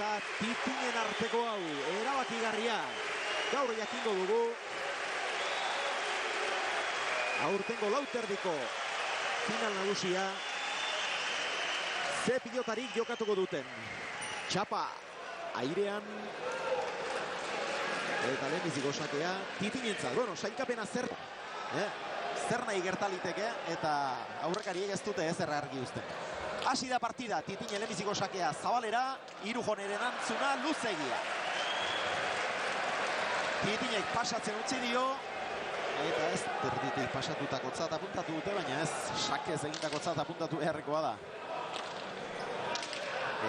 eta Titinen arteko hau, erabakigarria. Gaur jakingo dugu. Aurtengo lauterdiko final nagusia. Ze pilotarik jokatuko duten. Txapa, airean. Eta lehenbiziko sakea, Titinentzat. Bueno, sailkapena zer nahi gertaliteke, eta aurrekariek ez dute ezer argi uzten. Hasi da partida, Titine lehenbiziko sakea zabalera, Irujonen erantzuna luzegia. Titinek pasatzen utzi dio, eta ez terditik pasatutakotzat apuntatu dute, baina ez sakez egindakotzat apuntatu beharrekoa da.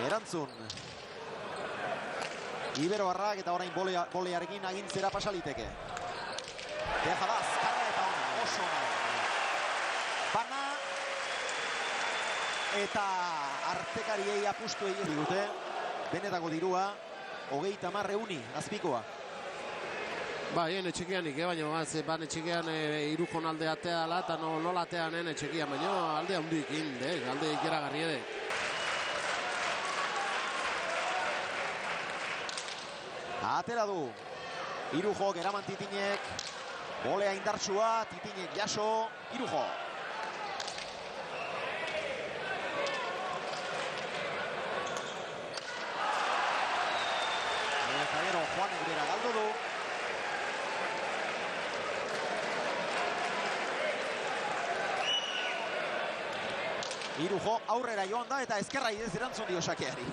Erantzun. Iberoarrak eta orain bolearekin agintzera pasaliteke. Deja da, azkarra eta ona, oso ona. Bana eta artekariei apustu egin dute. Benetako dirua, 30.000 azpikoa. Ba, ene txekianik, baina ban txekian Irujon alde ateala eta nola atean ene txekian, baina alde handik indek, alde ikeragarri edek. Atera du. Irujok eraman Titinek. Bolea indartsua, Titinek jaso, Irujo. Eta gero Juanek bera galdu du. Irujo aurrera joan da eta ezkerra idez erantzun dio sakeari.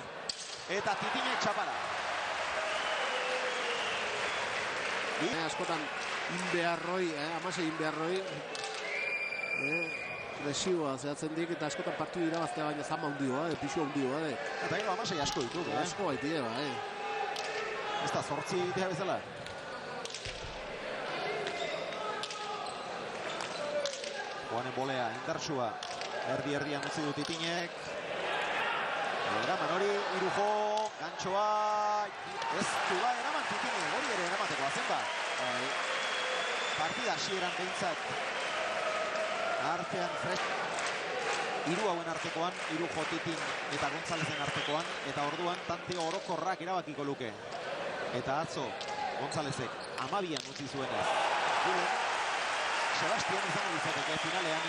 Eta Titinek txapara. Askotan inbeharroi, amasei inbeharroi presioa zehatzen dik eta askotan partidu irabaztea baina zama hundioa, pixua hundioa. Eta gero amasei asko ditu. Asko baitie, Ez da, 8 egitea bezala. Juanen bolea, indartsua. Erdi-erdian utzi du Titinek. Eraman hori, Irujo, gantxoa, ez du da eraman Titinek, hori ere eramateko azen ba. Partida hasieran behintzat. Artean fresh. Hiru hauen artekoan, Irujo, Titin eta Gonzalezen artekoan, eta orduan tante orokorrak erabakiko luke. Eta atzo, Gonzalezek 12an utzi zuenez. Sebastian izan izateke finalean.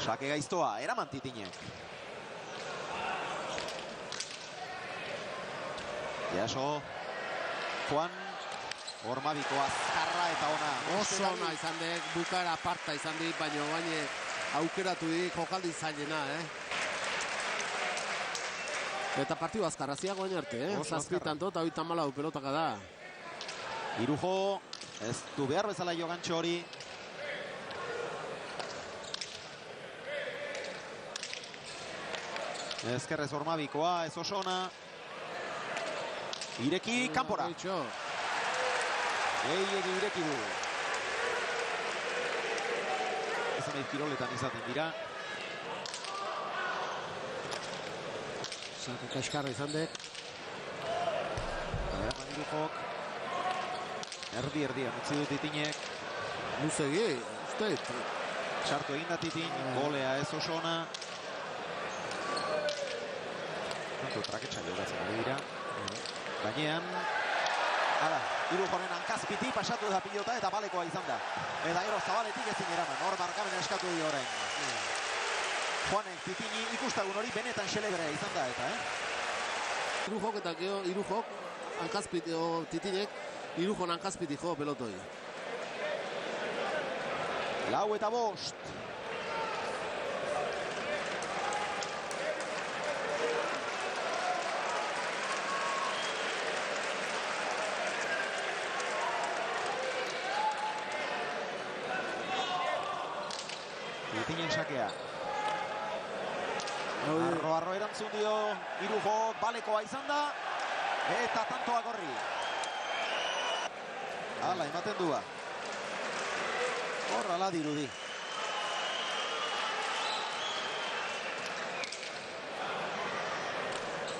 Sake gaiztoa, eraman Titinek. Jaso, Juan, Ormabiko azkarra eta ona. Oso ona izan dek, bukara aparta izan dik, baina aukeratu dik jokaldi zailena, Eta partidu azkarra ziago baina arte, Zazpitan tot, hau itamalau pelotaka da. Irujo, ez du behar bezala jo gantxo hori. Ezkerrez Ormabikoa, ez oso ona. Ireki, kanpora. Gehiegi ireki du. Ezen kiroletan izaten dira. Zaka kaskarra izan dek. Eraman Irujok. Erdi-erdian utzi du Titinek. Luzegi, usteit. Txartu egin da Titin, golea ez oso ona. Traketxa jogatzen ari dira. Gainean, Irujonen hankazpiti pasatu da pilota eta balekoa izan da. Eta gero zabaletik ezin eraman, hor markamen eskatu dio orain. Juanek Titini ikustagun hori benetan xelebrea izan da eta, Irujok eta gero Irujok, hankazpiti, Titinek, Irujon hankazpiti jo pelotoi. 4:05. Titinen sakea. Arro erantzun dio Irujo, balekoa izan da. Eta tantoak horri. Hala, ematen dua. Horrala dirudi.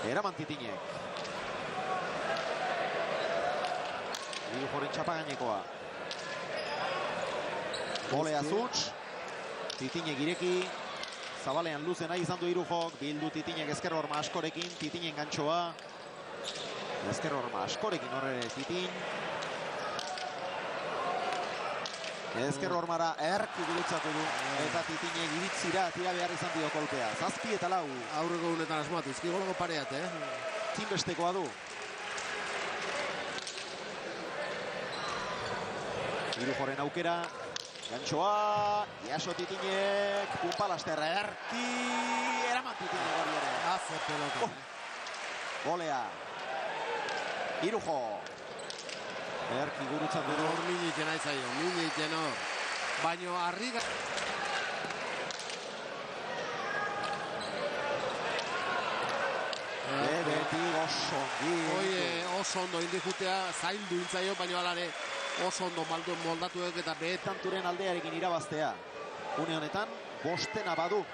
Eraman Titinek. Irujoren txapa gainekoa. Bolea Zutz. Titinek ireki. Zabalean luze nahi izan du Irujok. Bildu Titinek ezker horma askorekin. Titinen gantxoa. Ezker horma askorekin horre Titin. Ezker hormara erki gurutzatu du. Eta Titinek iritzira tira behar izan dio kolpea. 7 eta 4. Aurreko unetan asmatu, izkigolako pareat, Zinbestekoa du. Irujoren aukera. Gantxoa. Iaso Titinek. Punpalaster erki. Eraman Titinek hori ere. Aze pelota. Bolea. Irujo. Erki gurutzatu du. Hor miniten aizaio, miniten hor. Baino harriga... Beti oso oso ondo indijutea, zaildu intzaio, baino alare oso ondo moldatuek eta Betanturen aldearekin irabaztea. Une honetan, bostena badu.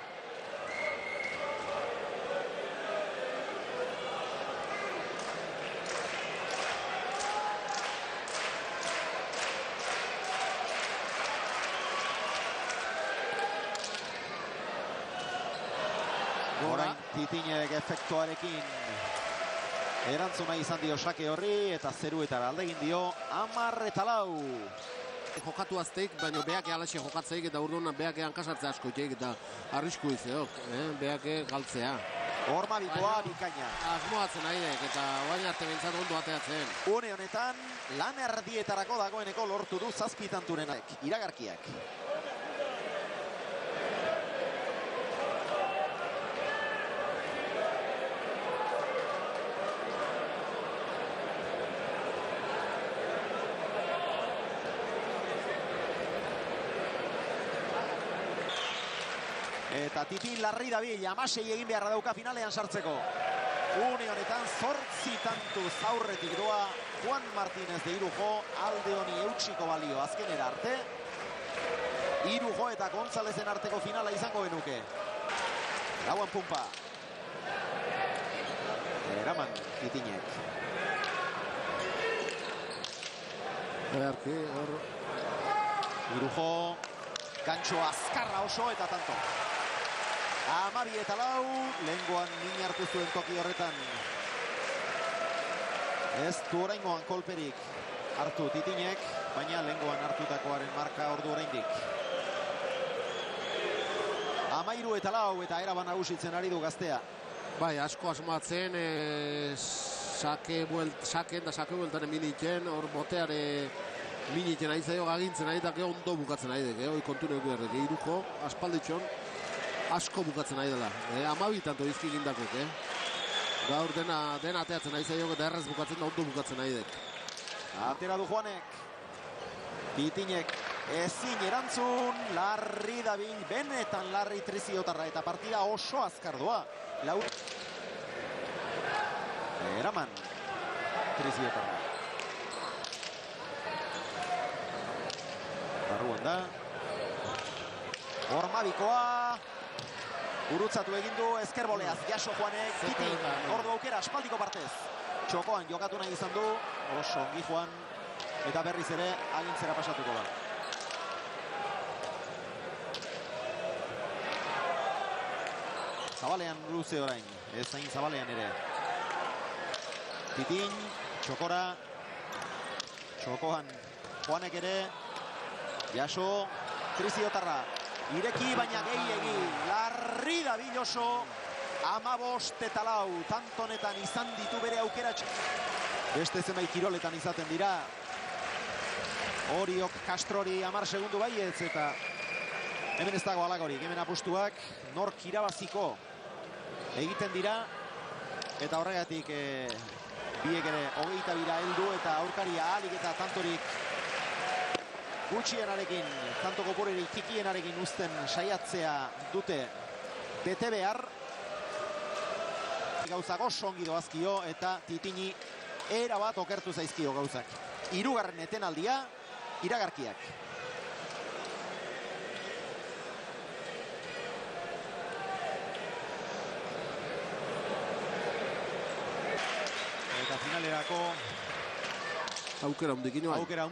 Orain Titinek efektuarekin erantzuna izan dio sake horri eta zeruetara aldegin dio 10 eta 4. Jokatu azteik, baina beake alaxe jokatzeik eta urduan beake hankasartzea asko iteik eta arrisku izeok, beake galtzea. Horma bikoa bikaina. Asmoatzen aidek eta baina arte bintzat ondo ateatzen. Une honetan, lan erdietarako dagoeneko lortu du 7 tanturenak, iragarkiak. Eta Titin larri dabil, 16 egin beharra dauka finalean sartzeko. Une honetan 8 tantuz aurretik doa Juan Martínez de Irujo, alde honi eutxiko balio azkenera arte. Irujo eta Gonzalezen arteko finala izango benuke. Lauan pumpa. Eraman Titinek. Erki, hor... Irujo, gantxo azkarra oso eta tanto. 12 eta 4, lehengoan min hartu zuen toki horretan. Ez du oraingoan kolperik hartu Titinek, baina lehengoan hartutakoaren marka ordu oraindik. 13 eta 4 eta eraban nagusitzen ari du gaztea. Bai, asko asmatzen, sake bueltan miniten, hor boteare miniten aizaio gagintzen ari dake ondo bukatzen ari dek, hoi kontu neuk beharrek, Irujo, aspalditxon, asko bukatzen ari dela. 12 tanto izki gindakek, Gaur dena ateatzen ari zaio eta erraz bukatzen da ondo bukatzen ari dek. Atera du Juanek. Titinek ezin erantzun, larri dabil, benetan larri Triziotarra eta partida oso azkar doa. Eraman Triziotarra. Barruan da. Hormabikoa. Gurutzatu egin du ezker boleaz, Jaso Juanek, Titin, ordu aukera, aspaldiko partez. Txokoan jokatu nahi izan du, oso ongi Juan, eta berriz ere agintzera pasatuko da. Zabalean luze orain, ez zain zabalean ere. Titin, Txokora, Txokoan, Juanek ere, Jaso, Triziotarra. Ireki baina gehiegi, larri dabil oso, 15 eta 4, tantonetan izan ditu bere aukera. Beste zenbait kiroletan izaten dira. Oriok Castrori 10 segundu baietz eta hemen ez dago alagorik, hemen apustuak nork irabaziko egiten dira. Eta horregatik biek ere 22 heldu eta aurkaria ahalik eta tantorik gutxienarekin, tanto kopurerik tikienarekin uzten saiatzea dute bete behar. Gauzak oso ongi doazkio eta Titini erabat okertu zaizkio gauzak. 3. etenaldia, iragarkiak. Eta finalerako aukera